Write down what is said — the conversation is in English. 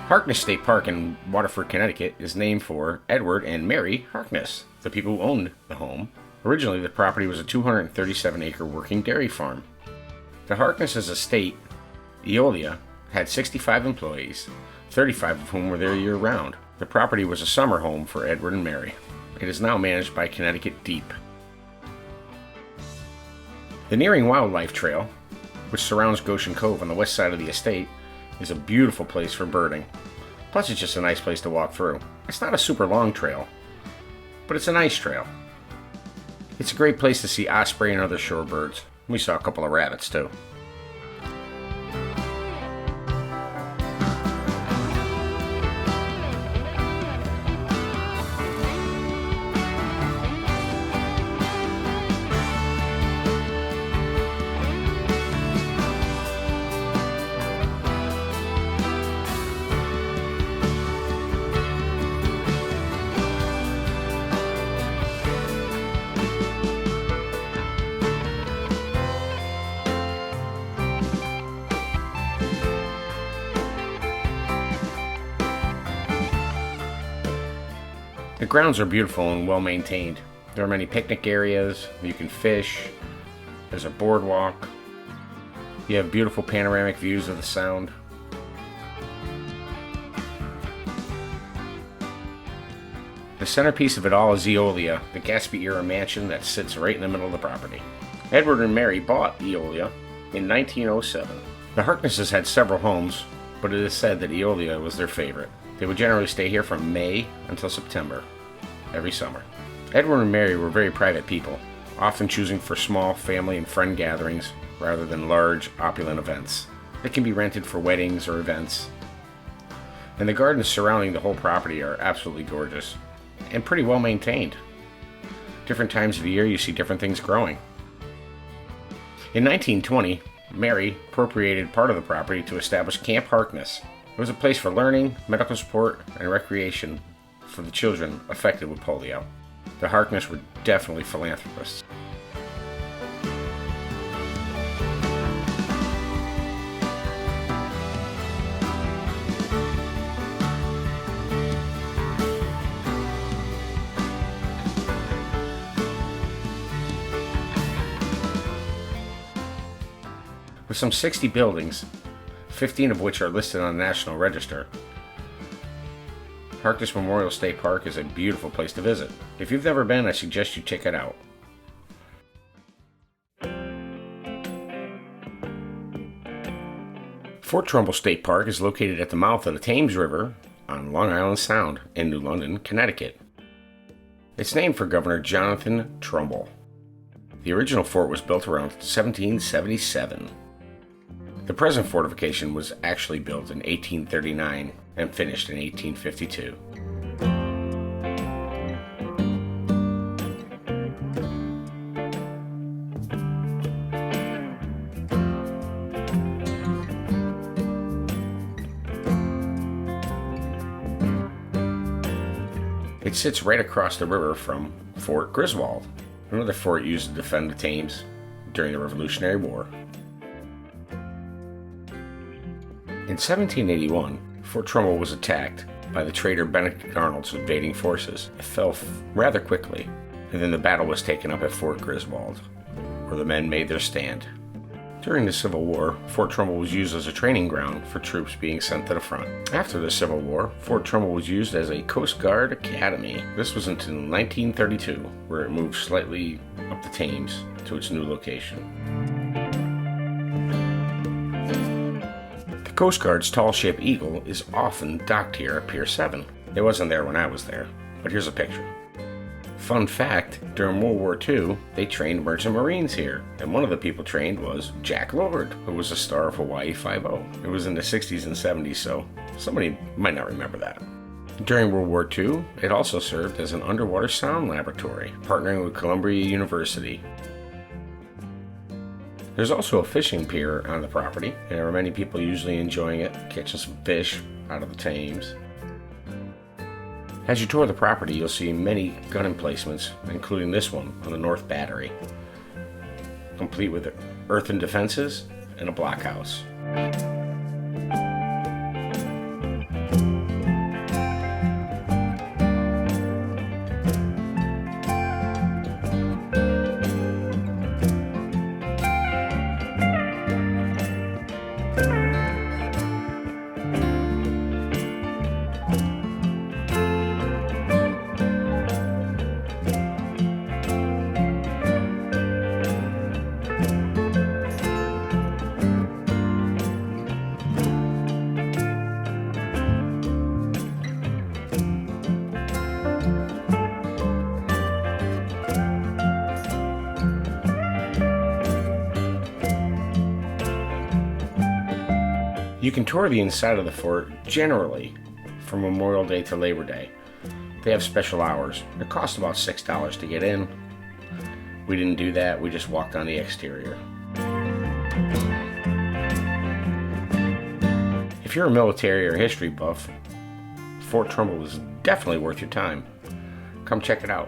Harkness State Park in Waterford, Connecticut is named for Edward and Mary Harkness, the people who owned the home. Originally, the property was a 237-acre working dairy farm. The Harkness's estate, Eolia, had 65 employees, 35 of whom were there year-round. The property was a summer home for Edward and Mary. It is now managed by Connecticut Deep. The Nearing Wildlife Trail, which surrounds Goshen Cove on the west side of the estate, is a beautiful place for birding. Plus, it's just a nice place to walk through. It's not a super long trail, but it's a nice trail. It's a great place to see osprey and other shorebirds. We saw a couple of rabbits too. The grounds are beautiful and well maintained. There are many picnic areas, you can fish, there's a boardwalk, you have beautiful panoramic views of the Sound. The centerpiece of it all is Eolia, the Gatsby-era mansion that sits right in the middle of the property. Edward and Mary bought Eolia in 1907. The Harknesses had several homes, but it is said that Eolia was their favorite. They would generally stay here from May until September, every summer. Edward and Mary were very private people, often choosing for small family and friend gatherings rather than large, opulent events. They can be rented for weddings or events. And the gardens surrounding the whole property are absolutely gorgeous and pretty well maintained. Different times of the year you see different things growing. In 1920, Mary appropriated part of the property to establish Camp Harkness. It was a place for learning, medical support, and recreation for the children affected with polio. The Harkness were definitely philanthropists. With some 60 buildings, 15 of which are listed on the National Register, Harkness Memorial State Park is a beautiful place to visit. If you've never been, I suggest you check it out. Fort Trumbull State Park is located at the mouth of the Thames River on Long Island Sound in New London, Connecticut. It's named for Governor Jonathan Trumbull. The original fort was built around 1777. The present fortification was actually built in 1839 and finished in 1852. It sits right across the river from Fort Griswold, another fort used to defend the Thames during the Revolutionary War. In 1781, Fort Trumbull was attacked by the traitor Benedict Arnold's invading forces. It fell rather quickly, and then the battle was taken up at Fort Griswold, where the men made their stand. During the Civil War, Fort Trumbull was used as a training ground for troops being sent to the front. After the Civil War, Fort Trumbull was used as a Coast Guard academy. This was until 1932, where it moved slightly up the Thames to its new location. The Coast Guard's tall ship Eagle is often docked here at Pier 7. It wasn't there when I was there, but here's a picture. Fun fact, during World War II, they trained merchant marines here, and one of the people trained was Jack Lord, who was a star of Hawaii Five-0. It was in the 60s and 70s, so somebody might not remember that. During World War II, it also served as an underwater sound laboratory, partnering with Columbia University. There's also a fishing pier on the property, and there are many people usually enjoying it, catching some fish out of the Thames. As you tour the property, you'll see many gun emplacements, including this one on the North Battery, complete with earthen defenses and a blockhouse. You can tour the inside of the fort generally from Memorial Day to Labor Day. They have special hours. It costs about $6 to get in. We didn't do that, we just walked on the exterior. If you're a military or history buff, Fort Trumbull is definitely worth your time. Come check it out.